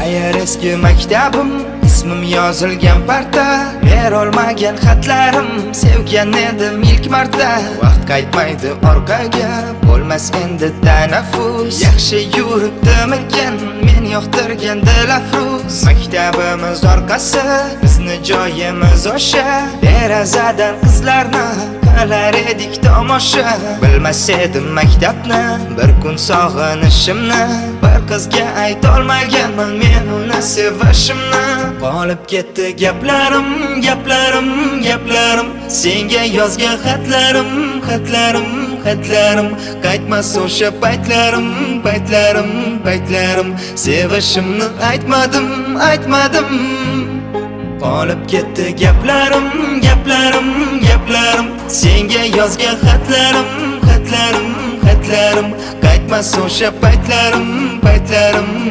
Qayar eski maktabim, ismim yozilgan parta, berolmagan xatlarim, sevgan edim ilk marta. Vaqt qaytmaydi orqaga, bo'lmas endi tanaffus. Yaxshi yuribdimikan men yoqtirgan dilafruz. Maktabimiz orqasi, bizni joyimiz o'sha. Derazadan qizlarni qilar edik tomosha. Bilmas edim maktabni, bir kun sog'inishimni. Bir qizga aytolmaganman men uni sevishimni. Qolib ketdi gaplarim, gaplarim, gaplarim. Senga yozgan xatlarim, xatlarim, xatlarim. Qaytmas o'sha paytlarim, paytlarim, paytlarim. Sevishimni aytmadim, aytmadim. Qolib ketdi gaplarim, gaplarim, gaplarim. Senga yozgan xatlarim, xatlarim, xatlarim. Qaytmas o'sha paytlarim, paytlarim.